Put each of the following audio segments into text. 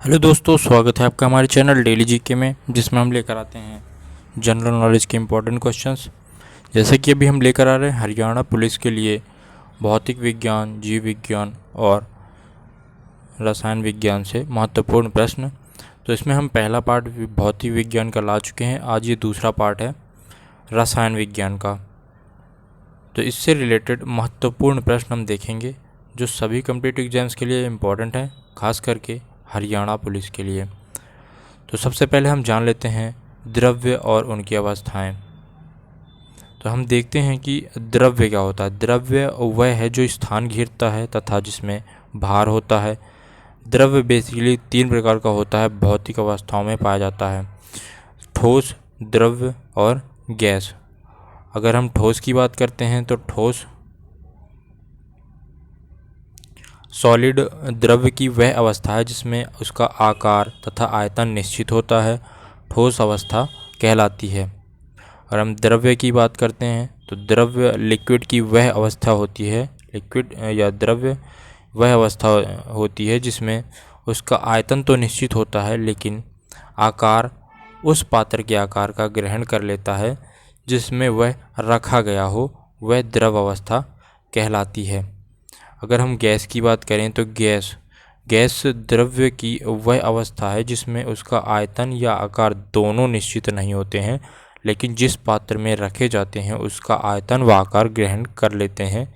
Hello दोस्तों, स्वागत है आपका हमारे चैनल डेली जीके में, जिसमें हम लेकर आते हैं जनरल नॉलेज के इम्पोर्टेंट क्वेश्चंस। जैसे कि अभी हम लेकर आ रहे हैं हरियाणा पुलिस के लिए भौतिक विज्ञान, जीव विज्ञान और रसायन विज्ञान से महत्वपूर्ण प्रश्न। तो इसमें हम पहला पार्ट भौतिक विज्ञान का ला चुके हैं, आज ये दूसरा पार्ट है रसायन विज्ञान का। तो इससे रिलेटेड महत्वपूर्ण प्रश्न हम देखेंगे जो सभी कम्पिटिटिव एग्जाम्स के लिए इम्पोर्टेंट है, खास करके हरियाणा पुलिस के लिए। तो सबसे पहले हम जान लेते हैं द्रव्य और उनकी अवस्थाएं। तो हम देखते हैं कि द्रव्य क्या होता है। द्रव्य वह है जो स्थान घेरता है तथा जिसमें भार होता है। द्रव्य बेसिकली 3 प्रकार का होता है, भौतिक अवस्थाओं में पाया जाता है: ठोस, द्रव्य और गैस। अगर हम ठोस की बात करते हैं तो ठोस सॉलिड द्रव्य की वह अवस्था है जिसमें उसका आकार तथा आयतन निश्चित होता है, ठोस अवस्था कहलाती है। और हम द्रव्य की बात करते हैं तो द्रव्य लिक्विड की वह अवस्था होती है, लिक्विड या द्रव्य वह अवस्था होती है जिसमें उसका आयतन तो निश्चित होता है लेकिन आकार उस पात्र के आकार का ग्रहण कर लेता है जिसमें वह रखा गया हो, वह द्रव अवस्था कहलाती है। अगर हम गैस की बात करें तो गैस द्रव्य की वह अवस्था है जिसमें उसका आयतन या आकार दोनों निश्चित नहीं होते हैं, लेकिन जिस पात्र में रखे जाते हैं उसका आयतन व आकार ग्रहण कर लेते हैं,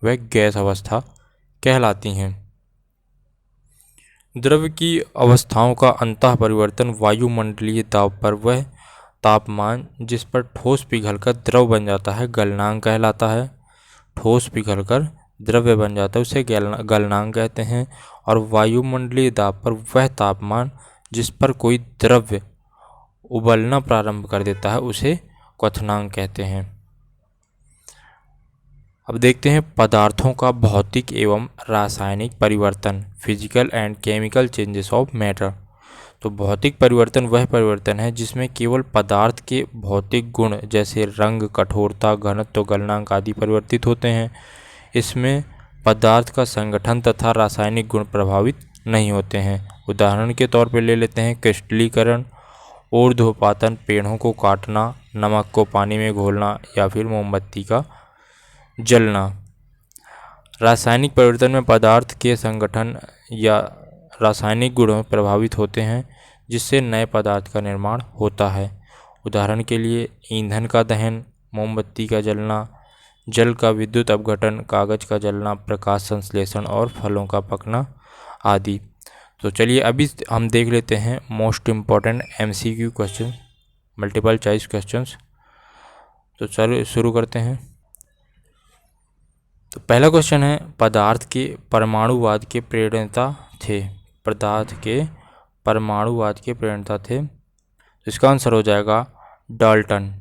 वह गैस अवस्था कहलाती हैं। द्रव्य की अवस्थाओं का अंतः परिवर्तन वायुमंडलीय दाब पर वह तापमान जिस पर ठोस पिघलकर द्रव बन जाता है गलनांक कहलाता है। ठोस पिघलकर द्रव्य बन जाता है उसे गलनांक कहते हैं। और वायुमंडलीय दाब पर वह तापमान जिस पर कोई द्रव्य उबलना प्रारंभ कर देता है उसे क्वथनांक कहते हैं। अब देखते हैं पदार्थों का भौतिक एवं रासायनिक परिवर्तन, physical and chemical changes of matter. तो भौतिक परिवर्तन वह परिवर्तन है जिसमें केवल पदार्थ के भौतिक गुण जैसे रंग, कठोरता, घनत्व, गलनांक आदि परिवर्तित होते हैं। इसमें पदार्थ का संगठन तथा रासायनिक गुण प्रभावित नहीं होते हैं। उदाहरण के तौर पर ले लेते हैं क्रिस्टलीकरण, ऊर्ध्वपातन, पेड़ों को काटना, नमक को पानी में घोलना या फिर मोमबत्ती का जलना। रासायनिक परिवर्तन में पदार्थ के संगठन या रासायनिक गुणों प्रभावित होते हैं जिससे नए पदार्थ का निर्माण होता है। उदाहरण के लिए ईंधन का दहन, मोमबत्ती का जलना, जल का विद्युत अपघटन, कागज का जलना, प्रकाश संश्लेषण और फलों का पकना आदि। तो चलिए अभी हम देख लेते हैं most important MCQ question, multiple choice questions. तो चलो शुरू करते हैं। तो पहला क्वेश्चन है पदार्थ के परमाणुवाद के प्रणेता थे। पदार्थ के परमाणुवाद के प्रणेता थे, तो इसका आंसर हो जाएगा डाल्टन।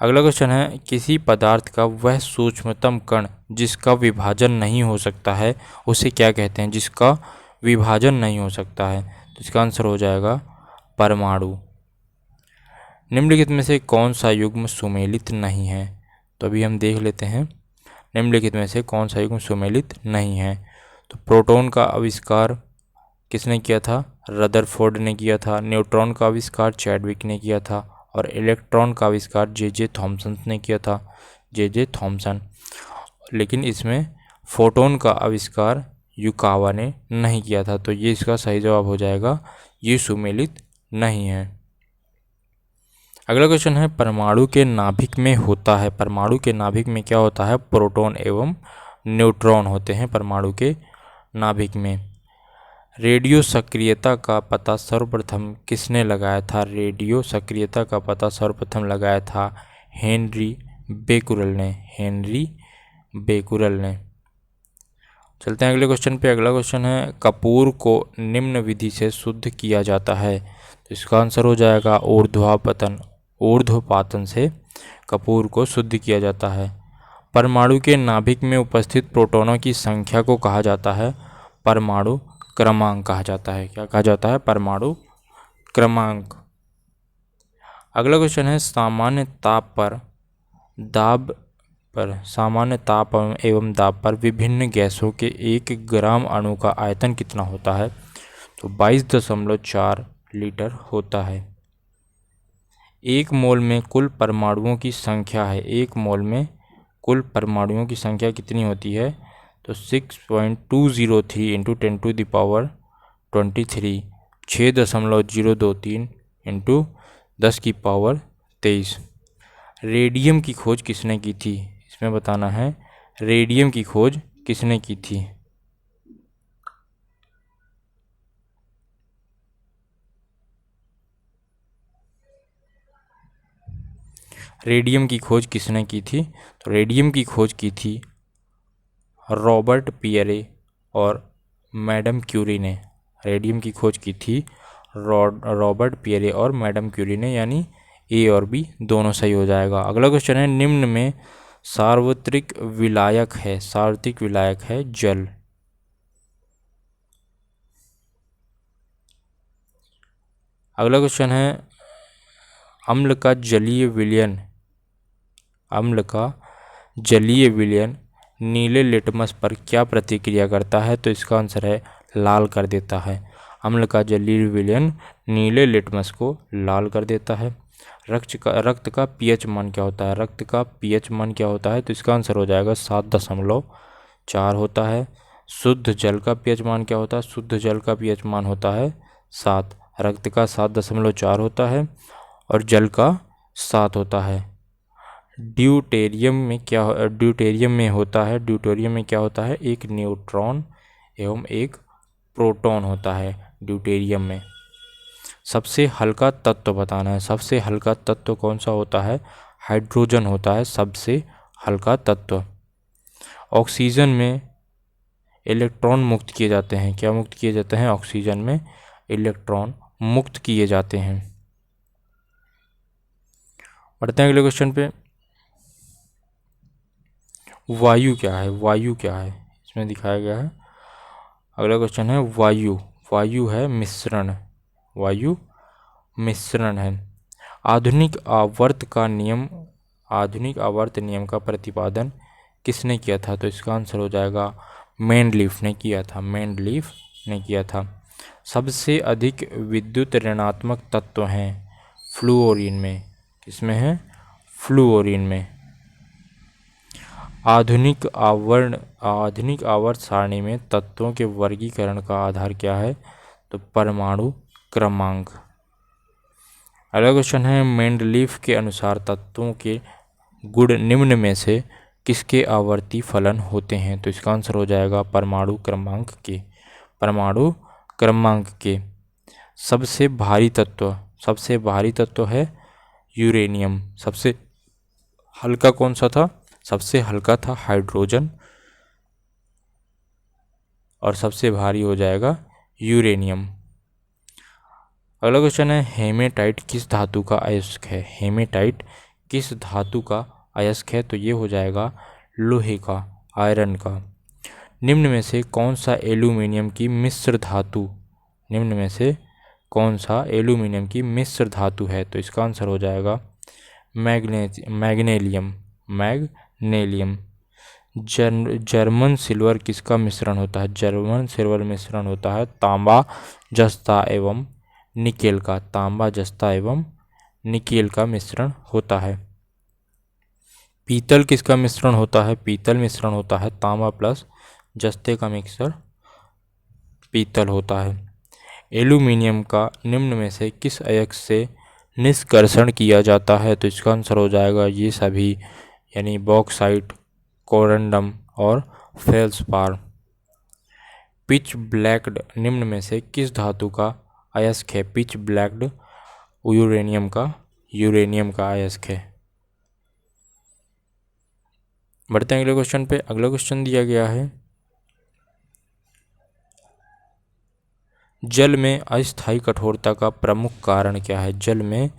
अगला क्वेश्चन है किसी पदार्थ का वह सूक्ष्मतम कण जिसका विभाजन नहीं हो सकता है उसे क्या कहते हैं? जिसका विभाजन नहीं हो सकता है, तो इसका आंसर हो जाएगा परमाणु। निम्नलिखित में से कौन सा युग्म सुमेलित नहीं है? तो अभी हम देख लेते हैं निम्नलिखित में से कौन सा युग्म सुमेलित नहीं है। तो प्रोटॉन का आविष्कार किसने किया था? रदरफोर्ड ने किया था। न्यूट्रॉन का आविष्कार चैडविक ने किया था। और इलेक्ट्रॉन का आविष्कार जे थॉमसन ने किया था, जे थॉमसन। लेकिन इसमें फोटोन का आविष्कार युकावा ने नहीं किया था, तो ये इसका सही जवाब हो जाएगा, ये सुमेलित नहीं है। अगला क्वेश्चन है परमाणु के नाभिक में होता है। परमाणु के नाभिक में क्या होता है? प्रोटॉन एवं न्यूट्रॉन होते हैं परमाणु के नाभिक में। रेडियो सक्रियता का पता सर्वप्रथम किसने लगाया था? रेडियो सक्रियता का पता सर्वप्रथम लगाया था हेनरी बेकुरल ने। चलते हैं अगले क्वेश्चन पे। अगला क्वेश्चन है कपूर को निम्न विधि से शुद्ध किया जाता है, तो इसका आंसर हो जाएगा ऊर्ध्वपातन से कपूर को शुद्ध किया जाता है। परमाणु के नाभिक में उपस्थित प्रोटॉनों की संख्या को कहा जाता है परमाणु क्रमांक कहा जाता है। क्या कहा जाता है? परमाणु क्रमांक। अगला क्वेश्चन है सामान्य ताप पर दाब पर सामान्य ताप एवं दाब पर विभिन्न गैसों के 1 ग्राम अणु का आयतन कितना होता है? तो 22.4 लीटर होता है। 1 मोल में कुल परमाणुओं की संख्या है, 1 मोल में कुल परमाणुओं की संख्या कितनी होती है? तो 6.203 इंटू 10⁻23, 6.023 इंटू 10⁻23। रेडियम की खोज किसने की थी? इसमें बताना है रेडियम की खोज किसने की थी? रेडियम की खोज किसने की थी? तो रेडियम की खोज की थी रॉबर्ट पियरे और मैडम क्यूरी ने। रेडियम की खोज की थी रॉबर्ट पियरे और मैडम क्यूरी ने, यानी ए और बी दोनों सही हो जाएगा। अगला क्वेश्चन है, निम्न में सार्वत्रिक विलायक है, सार्वत्रिक विलायक है जल। अगला क्वेश्चन है, अम्ल का जलीय विलयन, अम्ल का जलीय विलयन नीले लिटमस पर क्या प्रतिक्रिया करता है? तो इसका आंसर है लाल कर देता है। अम्ल का जलीय विलयन नीले लिटमस को लाल कर देता है। रक्त का पीएच मान क्या होता है? रक्त का पीएच मान क्या होता है? तो इसका आंसर हो जाएगा 7.4 होता है। शुद्ध जल का पीएच मान क्या होता है? शुद्ध जल का पीएच मान होता है 7। रक्त का 7.4 होता है और जल का 7 होता है। ड्यूटेरियम में क्या ड्यूटेरियम में होता है? ड्यूटेरियम में क्या होता है? एक न्यूट्रॉन एवं एक प्रोटॉन होता है ड्यूटेरियम में। सबसे हल्का तत्व बताना है। सबसे हल्का तत्व कौन सा होता है? हाइड्रोजन होता है सबसे हल्का तत्व। ऑक्सीजन में इलेक्ट्रॉन मुक्त किए जाते हैं। क्या मुक्त किए जाते हैं? ऑक्सीजन में इलेक्ट्रॉन मुक्त किए जाते हैं। बढ़ते हैं अगले क्वेश्चन पे। वायु क्या है? वायु क्या है इसमें दिखाया गया है। अगला क्वेश्चन है वायु। वायु है मिश्रण, वायु मिश्रण है। आधुनिक आवर्त का नियम, आधुनिक आवर्त नियम का प्रतिपादन किसने किया था? तो इसका आंसर हो जाएगा मेंडलीफ ने किया था, मेंडलीफ ने किया था। सबसे अधिक विद्युत ऋणात्मक तत्व हैं फ्लूओरीन में। किसमें है? फ्लूओरीन में। आधुनिक आवर्त सारणी में तत्वों के वर्गीकरण का आधार क्या है? तो परमाणु क्रमांक। अगला क्वेश्चन है, मेंडलीफ के अनुसार तत्वों के गुण निम्न में से किसके आवर्ती फलन होते हैं? तो इसका आंसर हो जाएगा परमाणु क्रमांक के, परमाणु क्रमांक के। सबसे भारी तत्व, सबसे भारी तत्व है यूरेनियम। सबसे हल्का कौन सा था? सबसे हल्का था हाइड्रोजन और सबसे भारी हो जाएगा यूरेनियम। अगला क्वेश्चन है, हेमेटाइट किस धातु का अयस्क है? हेमेटाइट किस धातु का अयस्क है? तो ये हो जाएगा लोहे का, आयरन का। निम्न में से कौन सा एल्यूमिनियम की मिश्र धातु, निम्न में से कौन सा एल्यूमिनियम की मिश्र धातु है? तो इसका आंसर हो जाएगा मैग्नेलियम, मैग्नेलियम। जर्मन सिल्वर किसका मिश्रण होता है? जर्मन सिल्वर मिश्रण होता है तांबा, जस्ता एवं निकेल का, तांबा, जस्ता एवं निकेल का मिश्रण होता है। पीतल किसका मिश्रण होता है? पीतल मिश्रण होता है तांबा प्लस जस्ते का मिक्सर पीतल होता है। एल्यूमिनियम का निम्न में से किस अयस्क से निष्कर्षण किया जाता है? तो इसका आंसर हो जाएगा ये सभी, यानी बॉक्साइट, कोरंडम और फेल्सपार। पिच ब्लैक्ड निम्न में से किस धातु का अयस्क है? पिच ब्लैक्ड यूरेनियम का अयस्क है। बढ़ते हैं अगले क्वेश्चन पे। अगला क्वेश्चन दिया गया है, जल में अस्थायी कठोरता का प्रमुख कारण क्या है? जल में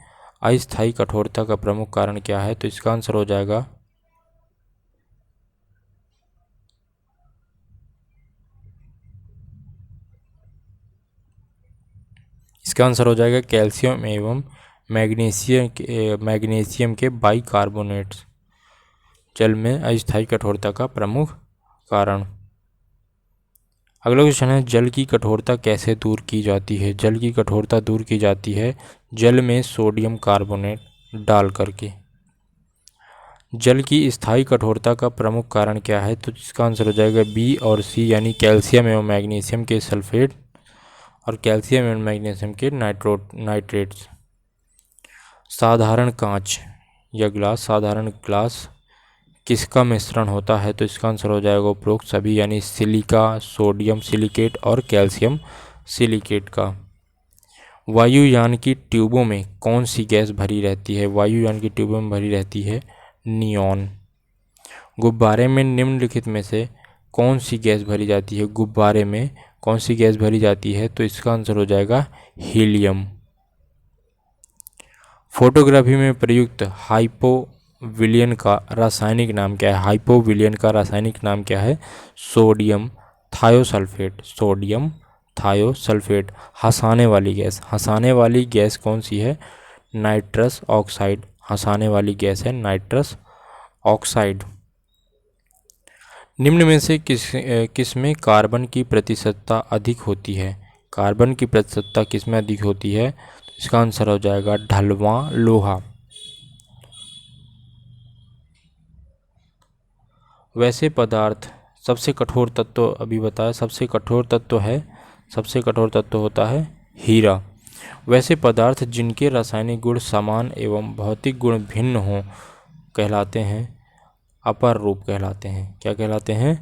अस्थायी कठोरता का प्रमुख कारण क्या है? तो इसका आंसर हो जाएगा कैल्शियम एवं मैग्नीशियम के बाइकार्बोनेट्स। जल में अस्थायी कठोरता का प्रमुख कारण। अगला क्वेश्चन है, जल की कठोरता कैसे दूर की जाती है? जल की कठोरता दूर की जाती है जल में सोडियम कार्बोनेट डाल करके। जल की स्थायी कठोरता का प्रमुख कारण क्या है? तो इसका आंसर हो जाएगा बी और सी, यानी कैल्शियम एवं मैग्नीशियम के सल्फेट और कैल्शियम एवं मैग्नीशियम के नाइट्रेट्स। साधारण कांच या ग्लास, साधारण ग्लास किसका मिश्रण होता है? तो इसका आंसर हो जाएगा उपरोक्त सभी, यानी सिलिका, सोडियम सिलिकेट और कैल्शियम सिलिकेट का। वायुयान की ट्यूबों में कौन सी गैस भरी रहती है? वायुयान की ट्यूबों में भरी रहती है नियॉन। गुब्बारे में निम्नलिखित में से कौन सी गैस भरी जाती है? गुब्बारे में कौन सी गैस भरी जाती है? तो इसका आंसर हो जाएगा हीलियम। फोटोग्राफी में प्रयुक्त हाइपोविलियन का रासायनिक नाम क्या है? हाइपोविलियन का रासायनिक नाम क्या है? Sodium thiosulphate. Sodium thiosulphate. हंसाने वाली गैस, हंसाने वाली गैस कौन सी है? Nitrous oxide. हंसाने वाली गैस है नाइट्रस ऑक्साइड। निम्न में से किस में कार्बन की प्रतिशतता अधिक होती है? कार्बन की प्रतिशतता किस में अधिक होती है? तो इसका आंसर हो जाएगा ढलवां लोहा। वैसे पदार्थ सबसे कठोर तत्व अभी बताया, सबसे कठोर तत्व है, सबसे कठोर तत्व होता है हीरा। वैसे पदार्थ जिनके रासायनिक गुण समान एवं भौतिक गुण भिन्न हों कहलाते हैं अपर रूप कहलाते हैं। क्या कहलाते हैं?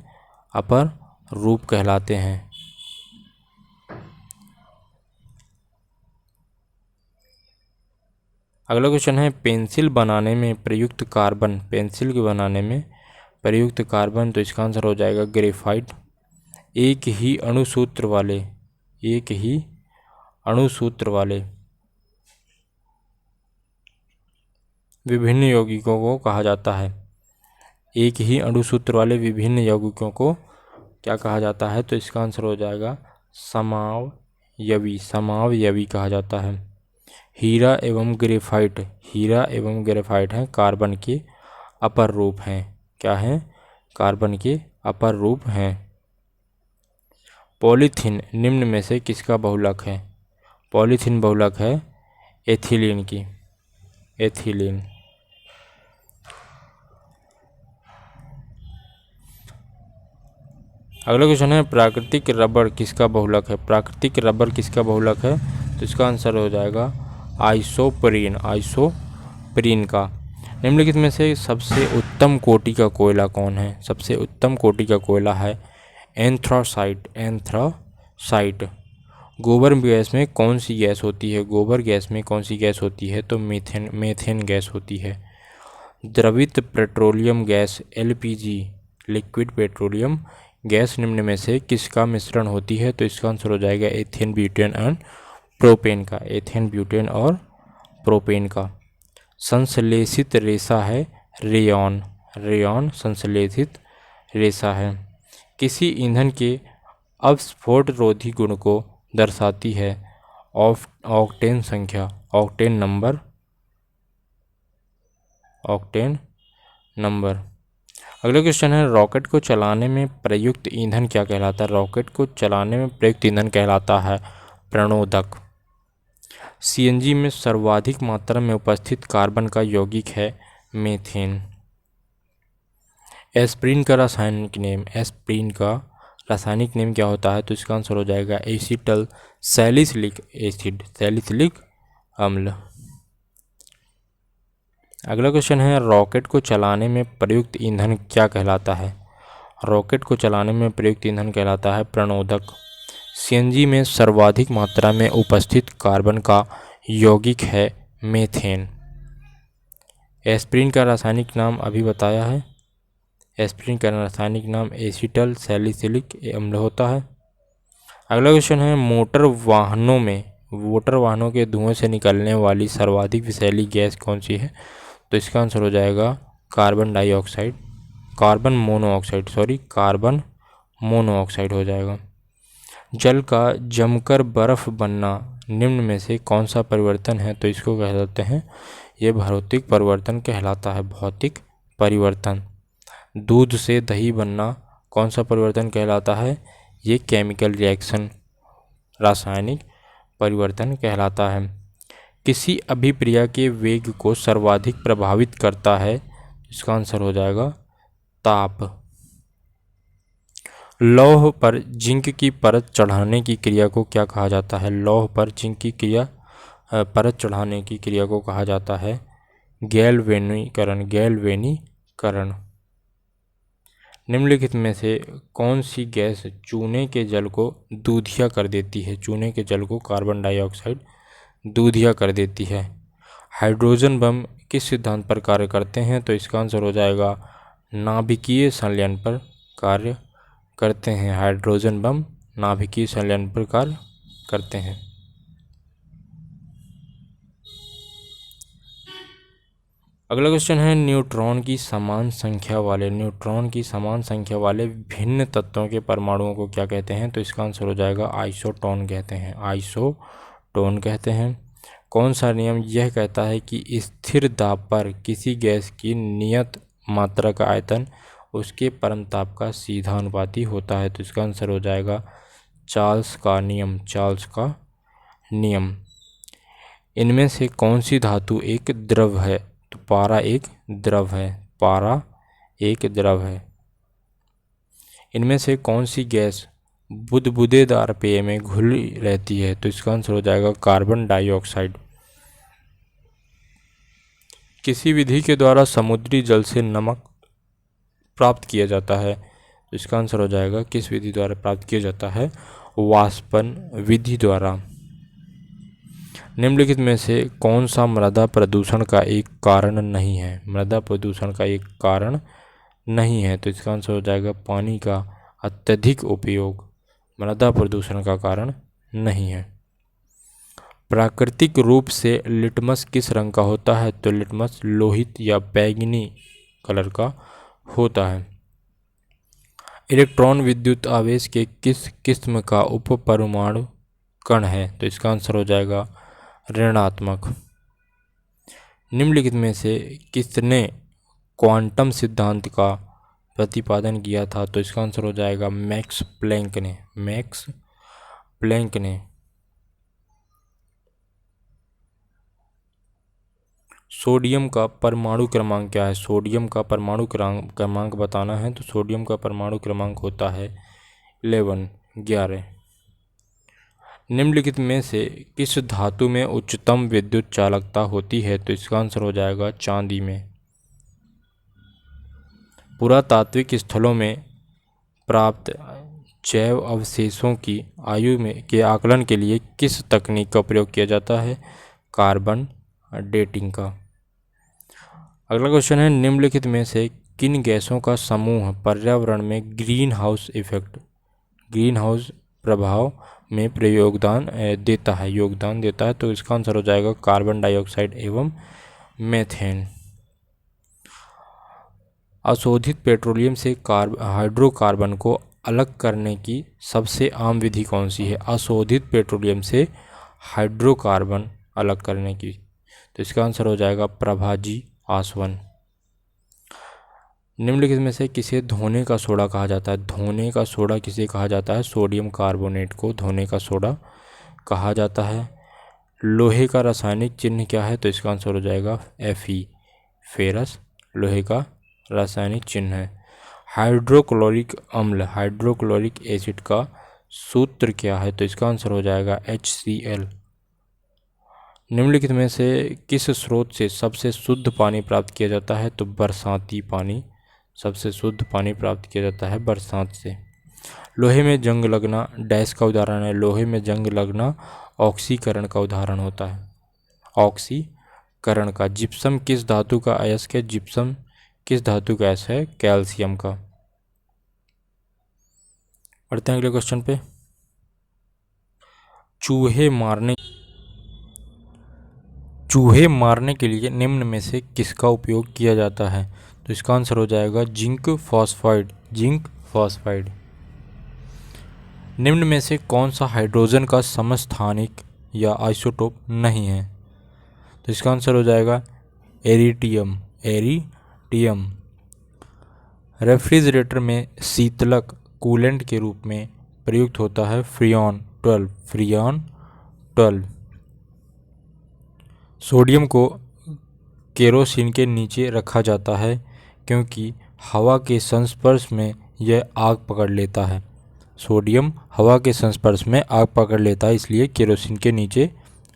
अपर रूप कहलाते हैं। अगला क्वेश्चन है, पेंसिल बनाने में प्रयुक्त कार्बन, पेंसिल के बनाने में प्रयुक्त कार्बन, तो इसका आंसर हो जाएगा ग्रेफाइट। एक ही अणुसूत्र वाले, एक ही अणुसूत्र वाले विभिन्न यौगिकों को कहा जाता है। एक ही अणुसूत्र वाले विभिन्न यौगिकों को क्या कहा जाता है? तो इसका आंसर हो जाएगा समावयवी, समावयवी कहा जाता है। हीरा एवं ग्रेफाइट, हीरा एवं ग्रेफाइट हैं कार्बन के अपर रूप हैं। क्या हैं? कार्बन के अपर रूप हैं। पॉलीथीन निम्न में से किसका बहुलक है? पॉलीथीन बहुलक है एथिलीन की, एथिलीन। अगला क्वेश्चन है, प्राकृतिक रबर किसका बहुलक है? प्राकृतिक रबर किसका बहुलक है? तो इसका आंसर हो जाएगा आइसोप्रीन, आइसोप्रीन का। निम्नलिखित में से सबसे उत्तम कोटि का कोयला कौन है? सबसे उत्तम कोटि का कोयला है एंथ्रासाइट, एंथ्रासाइट। गोबर गैस में कौन सी गैस होती है? गोबर गैस में कौन सी गैस होती है? तो मीथेन, मीथेन गैस होती है। द्रवित petroleum gas LPG, liquid petroleum gas निम्न में से किसका मिश्रण होती है? तो इसका आंसर हो जाएगा एथेन, ब्यूटेन एंड प्रोपेन का, एथेन, ब्यूटेन और प्रोपेन का। संश्लेषित रेशा है रेयॉन, रेयॉन संश्लेषित रेशा है। किसी ईंधन के अपस्फोट रोधी गुण को दर्शाती है ऑक्टेन संख्या, ऑक्टेन नंबर, ऑक्टेन नंबर। अगला क्वेश्चन है, रॉकेट को चलाने में प्रयुक्त ईंधन क्या कहलाता है? रॉकेट को चलाने में प्रयुक्त ईंधन कहलाता है प्रणोदक। सीएनजी में सर्वाधिक मात्रा में उपस्थित कार्बन का यौगिक है मीथेन। एस्प्रिन का रासायनिक नेम, एस्प्रिन का रासायनिक नेम क्या होता है? तो इसका आंसर हो जाएगा एसिटल सैलिसिलिक एसिड, सैलिसिलिक अम्ल। अगला क्वेश्चन है, रॉकेट को चलाने में प्रयुक्त ईंधन क्या कहलाता है? रॉकेट को चलाने में प्रयुक्त ईंधन कहलाता है प्रणोदक। सीएनजी में सर्वाधिक मात्रा में उपस्थित कार्बन का यौगिक है मीथेन। एस्प्रिन का रासायनिक नाम अभी बताया है, एस्प्रिन का रासायनिक नाम एसिटल सैलिसिलिक अम्ल होता है। अगला क्वेश्चन है, मोटर वाहनों में, मोटर वाहनों के धुएं से निकलने वाली सर्वाधिक विषैली गैस कौन सी है? तो इसका आंसर हो जाएगा carbon dioxide, carbon monoxide, sorry carbon monoxide हो जाएगा। जल का जमकर बर्फ बनना निम्न में से कौन सा परिवर्तन है? तो इसको कह देते हैं, ये भौतिक परिवर्तन कहलाता है, भौतिक परिवर्तन। दूध से दही बनना कौन सा परिवर्तन कहलाता है? ये केमिकल रिएक्शन, रासायनिक परिवर्तन कहलाता है। किसी अभिक्रिया के वेग को सर्वाधिक प्रभावित करता है? इसका आंसर हो जाएगा ताप। लौह पर जिंक की परत चढ़ाने की क्रिया को क्या कहा जाता है? लौह पर जिंक की परत चढ़ाने की क्रिया को कहा जाता है गैल्वेनीकरण। गैल्वेनीकरण। निम्नलिखित में से कौन सी गैस चूने के जल को दूधिया कर देती है? चूने के जल को कार्बन डाइऑक्साइड दूधिया कर देती है। हाइड्रोजन बम किस सिद्धांत पर कार्य करते हैं? तो इसका आंसर हो जाएगा नाभिकीय संलयन पर कार्य करते हैं। हाइड्रोजन बम नाभिकीय संलयन पर कार्य करते हैं। अगला क्वेश्चन है न्यूट्रॉन की समान संख्या वाले भिन्न तत्वों के परमाणुओं को क्या कहते हैं? तो इसका आंसर हो जाएगा आइसोटोन कहते हैं। आइसोटोन कहते हैं। कौन सा नियम यह कहता है कि स्थिर दाब पर किसी गैस की नियत मात्रा का आयतन उसके परमताप का सीधा अनुपाती होता है? तो इसका आंसर हो जाएगा चार्ल्स का नियम। इनमें से कौन सी धातु एक द्रव है? तो पारा एक द्रव है। इनमें से कौन सी गैस बुदबुदेदार पेय में घुली रहती है? तो इसका आंसर हो जाएगा कार्बन डाइऑक्साइड। किसी विधि के द्वारा समुद्री जल से नमक प्राप्त किया जाता है? तो इसका आंसर हो जाएगा किस विधि द्वारा प्राप्त किया जाता है? वाष्पन विधि द्वारा। निम्नलिखित में से कौन सा मृदा प्रदूषण का एक कारण नहीं है? तो इसका आंसर हो जाएगा पानी का अत्यधिक उपयोग मृदा प्रदूषण का कारण नहीं है। प्राकृतिक रूप से लिटमस किस रंग का होता है? तो लिटमस लोहित या बैंगनी कलर का होता है। इलेक्ट्रॉन विद्युत आवेश के किस किस्म का उप परमाणु कण है? तो इसका आंसर हो जाएगा ऋणात्मक। निम्नलिखित में से किसने क्वांटम सिद्धांत का प्रतिपादन किया था? तो इसका आंसर हो जाएगा मैक्स प्लैंक ने। सोडियम का परमाणु क्रमांक क्या है? सोडियम का परमाणु क्रमांक बताना है तो सोडियम का परमाणु क्रमांक होता है 11। निम्नलिखित में से किस धातु में उच्चतम विद्युत चालकता होती है? तो इसका आंसर हो जाएगा चांदी में। पुरातात्विक स्थलों में प्राप्त जैव अवशेषों की आयु के आकलन के लिए किस तकनीक का प्रयोग किया जाता है? कार्बन डेटिंग का। अगला क्वेश्चन है निम्नलिखित में से किन गैसों का समूह पर्यावरण में ग्रीन हाउस प्रभाव में योगदान देता है? तो इसका आंसर हो जाएगा कार्बन डाइऑक्साइड एवं मीथेन। अशोधित पेट्रोलियम से हाइड्रोकार्बन को अलग करने की सबसे आम विधि कौन सी है? अशोधित पेट्रोलियम से हाइड्रोकार्बन अलग करने की। तो इसका आंसर हो जाएगा प्रभाजी आसवन। निम्नलिखित में से किसे धोने का सोडा कहा जाता है? धोने का सोडा किसे कहा जाता है? सोडियम कार्बोनेट को धोने का सोडा कहा जाता है। लोहे का रासायनिक चिन्ह क्या है? तो इसका आंसर हो जाएगा Fe, फेरस लोहे का रासायनिक चिन्ह है। हाइड्रोक्लोरिक एसिड का सूत्र क्या है? तो इसका आंसर हो जाएगा HCl। निम्नलिखित में से किस स्रोत से सबसे शुद्ध पानी प्राप्त किया जाता है? तो बरसाती पानी सबसे शुद्ध पानी प्राप्त किया जाता है बरसात से। लोहे में जंग लगना डैश का उदाहरण है? लोहे में जंग लगना ऑक्सीकरण का उदाहरण होता है। ऑक्सीकरण का। जिप्सम किस धातु का अयस्क है? जिप्सम किस धातु का अयस्क है? कैल्शियम का। बढ़ते हैं अगले क्वेश्चन पे। चूहे मारने के लिए निम्न में से किसका उपयोग किया जाता है? तो इसका आंसर हो जाएगा जिंक फॉस्फाइड। निम्न में से कौन सा हाइड्रोजन का समस्थानिक या आइसोटोप नहीं है? तो इसका आंसर हो जाएगा एरिटियम। रेफ्रिजरेटर में शीतलक कूलेंट के रूप में प्रयुक्त होता है फ्रियॉन 12। सोडियम को केरोसिन के नीचे रखा जाता है क्योंकि हवा के संस्पर्श में यह आग पकड़ लेता है। सोडियम हवा के संस्पर्श में आग पकड़ लेता है, इसलिए केरोसिन के नीचे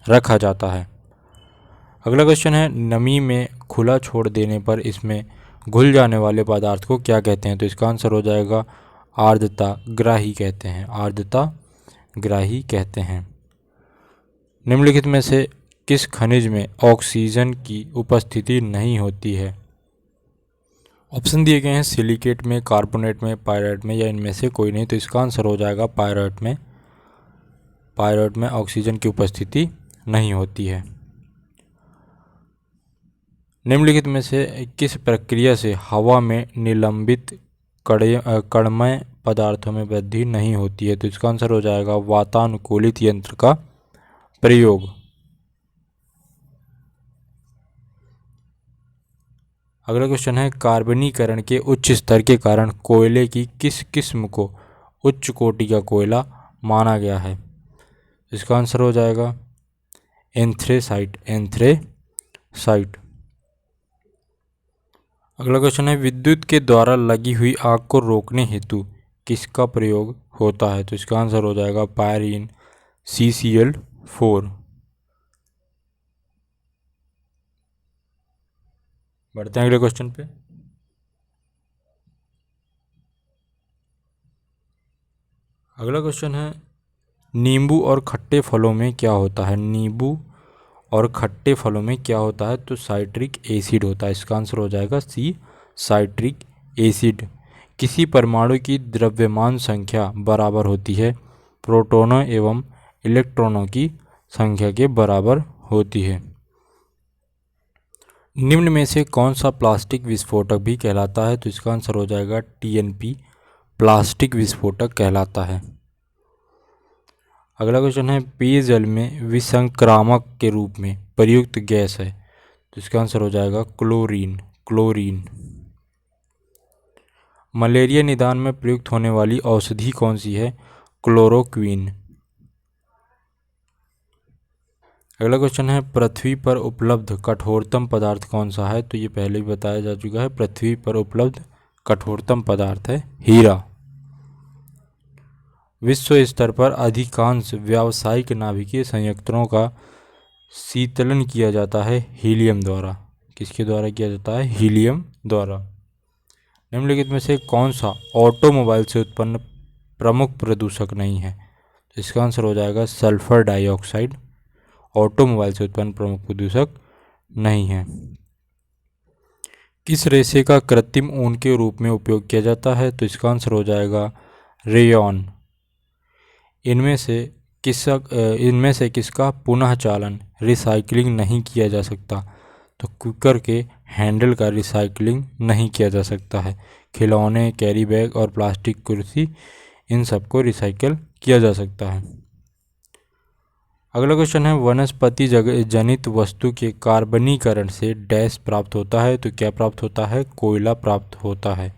रखा जाता है। अगला क्वेश्चन है, नमी में खुला छोड़ देने पर इसमें घुल जाने वाले पदार्थ को क्या कहते हैं? तो इसका आंसर हो जाएगा आर्द्रता ग्राही कहते हैं। आर्द्रता ग्राही कहते हैं। निम्नलिखित में से किस खनिज में ऑक्सीजन की उपस्थिति नहीं होती है? ऑप्शन दिए गए हैं सिलिकेट में, कार्बोनेट में, पायरेट में या इनमें से कोई नहीं। तो इसका आंसर हो जाएगा पायरेट में। पायरेट में ऑक्सीजन की उपस्थिति नहीं होती है। निम्नलिखित में से किस प्रक्रिया से हवा में निलंबित कणमय पदार्थों में वृद्धि नहीं होती है? तो इसका आंसर हो जाएगा वातानुकूलित यंत्र का प्रयोग। अगला क्वेश्चन है, कार्बनीकरण के उच्च स्तर के कारण कोयले की किस किस्म को उच्च कोटि का कोयला माना गया है? इसका आंसर हो जाएगा एंथ्रेसाइट। अगला क्वेश्चन है, विद्युत के द्वारा लगी हुई आग को रोकने हेतु किसका प्रयोग होता है? तो इसका आंसर हो जाएगा पायरीन CCl4। बढ़ते हैं अगले क्वेश्चन पे। अगला क्वेश्चन है, नींबू और खट्टे फलों में क्या होता है? नींबू और खट्टे फलों में क्या होता है? तो साइट्रिक एसिड होता है। इसका आंसर हो जाएगा सी, साइट्रिक एसिड। किसी परमाणु की द्रव्यमान संख्या बराबर होती है प्रोटॉनों एवं इलेक्ट्रॉनों की संख्या के बराबर होती है। निम्न में से कौन सा प्लास्टिक विस्फोटक भी कहलाता है? तो इसका आंसर हो जाएगा TNP, प्लास्टिक विस्फोटक कहलाता है। अगला क्वेश्चन है, पेयजल में विसंक्रामक के रूप में प्रयुक्त गैस है। तो इसका आंसर हो जाएगा क्लोरीन। मलेरिया निदान में प्रयुक्त होने वाली औषधि कौन सी है? क्लोरोक्वीन। अगला क्वेश्चन है, पृथ्वी पर उपलब्ध कठोरतम पदार्थ कौन सा है? तो ये पहले ही बताया जा चुका है। पृथ्वी पर उपलब्ध कठोरतम पदार्थ है हीरा। विश्व स्तर पर अधिकांश व्यावसायिक नाभिकीय संयंत्रों का शीतलन किया जाता है हीलियम द्वारा। किसके द्वारा किया जाता है? हीलियम द्वारा। निम्नलिखित में से कौन सा ऑटोमोबाइल से उत्पन्न प्रमुख प्रदूषक नहीं है? तो इसका आंसर हो जाएगा सल्फर डाइऑक्साइड। ऑटोमोबाइल से उत्पन्न प्रमुख प्रदूषक नहीं है। किस रेशे का कृत्रिम ऊन के रूप में उपयोग किया जाता है? तो इसका आंसर हो जाएगा रेयॉन। इनमें से किसका पुनः चालन रिसाइकलिंग नहीं किया जा सकता? तो कुकर के हैंडल का रिसाइकलिंग नहीं किया जा सकता है। खिलौने, कैरी बैग और प्लास्टिक कुर्सी, इन सबको रिसाइकल किया जा सकता है। अगला क्वेश्चन है, वनस्पति जनित वस्तु के कार्बनीकरण से डैश प्राप्त होता है? तो क्या प्राप्त होता है? कोयला प्राप्त होता है।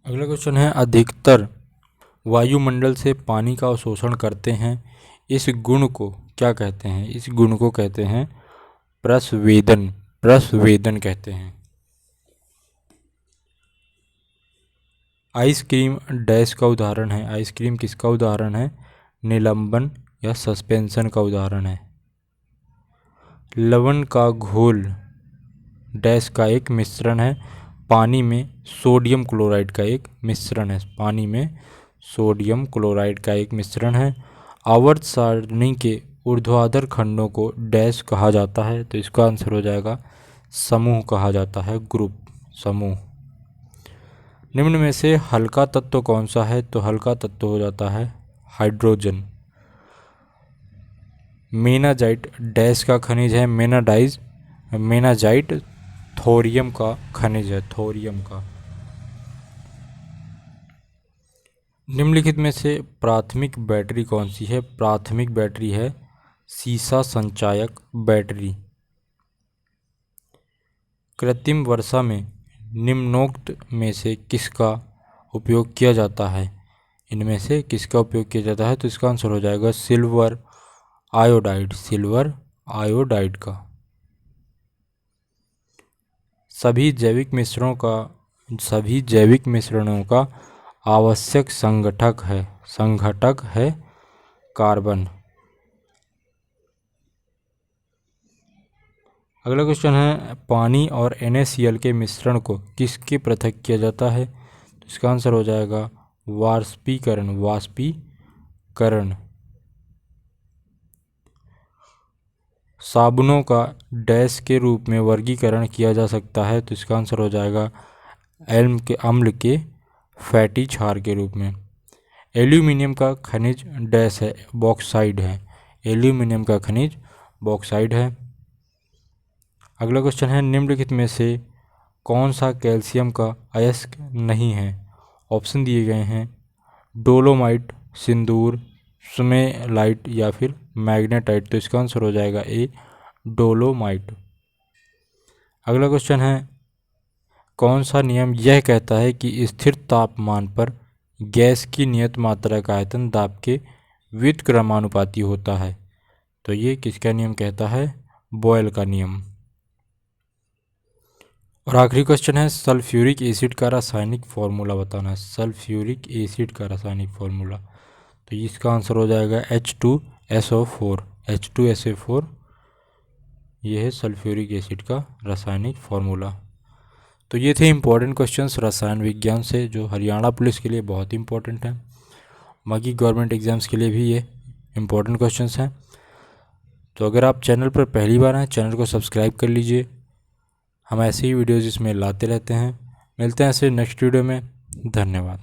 अगला क्वेश्चन है, अधिकतर वायुमंडल से पानी का अवशोषण करते हैं, इस गुण को क्या कहते हैं? इस गुण को कहते हैं प्रस्वेदन कहते हैं। आइसक्रीम डैश का उदाहरण है? आइसक्रीम किसका उदाहरण है? निलंबन या सस्पेंशन का उदाहरण है। लवण का घोल डैश का एक मिश्रण है? पानी में सोडियम क्लोराइड का एक मिश्रण है। पानी में सोडियम क्लोराइड का एक मिश्रण है। आवर्त सारणी के ऊर्ध्वाधर खंडों को डैश कहा जाता है? तो इसका आंसर हो जाएगा समूह कहा जाता है, ग्रुप, समूह। निम्न में से हल्का तत्व कौन सा है? तो हल्का तत्व हो जाता है हाइड्रोजन। मेनाजाइट डैश का खनिज है? मेनाजाइट थोरियम का खनिज है, थोरियम का। निम्नलिखित में से प्राथमिक बैटरी कौन सी है? प्राथमिक बैटरी है सीसा संचायक बैटरी। कृत्रिम वर्षा में निम्नोक्त में से किसका उपयोग किया जाता है? इनमें से किसका उपयोग किया जाता है? तो इसका आंसर हो जाएगा सिल्वर आयोडाइड, सिल्वर आयोडाइड का। सभी जैविक मिश्रणों का आवश्यक संघटक है कार्बन। अगला क्वेश्चन है पानी और NaCl के मिश्रण को किसके पृथक किया जाता है? तो इसका आंसर हो जाएगा वाष्पीकरण। साबुनों का डैश के रूप में वर्गीकरण किया जा सकता है? तो इसका आंसर हो जाएगा अम्ल के फैटी क्षार के रूप में। एल्यूमिनियम का खनिज डैश है, बॉक्साइड है। एल्यूमिनियम का खनिज बॉक्साइड है। अगला क्वेश्चन है निम्नलिखित में से कौन सा कैल्शियम का अयस्क नहीं है? ऑप्शन दिए गए हैं डोलोमाइट, सिंदूर, सुमेलाइट या फिर मैग्नेटाइट। तो इसका आंसर हो जाएगा ए डोलोमाइट। अगला क्वेश्चन है कौन सा नियम यह कहता है कि स्थिर तापमान पर गैस की नियत मात्रा का आयतन दाब के व्युत्क्रमानुपाती होता है? तो ये किसका नियम कहता है? बॉयल का नियम। और आखिरी क्वेश्चन है सल्फ्यूरिक एसिड का रासायनिक फॉर्मूला बताना है। सल्फ्यूरिक एसिड का रासायनिक फॉर्मूला, तो इसका आंसर हो जाएगा H2SO4। H2SO4 ये है सल्फ्यूरिक एसिड का रासायनिक फॉर्मूला। तो ये थे इम्पोर्टेंट क्वेश्चंस रसायन विज्ञान से, जो हरियाणा पुलिस के लिए बहुत इंपॉर्टेंट हैं। बाकी गवर्नमेंट एग्जाम्स के लिए भी ये इम्पोर्टेंट क्वेश्चंस हैं। तो अगर आप चैनल पर पहली बार आए, चैनल को सब्सक्राइब कर लीजिए। हम ऐसे ही वीडियोज़ इसमें लाते रहते हैं। मिलते हैं ऐसे नेक्स्ट वीडियो में। धन्यवाद।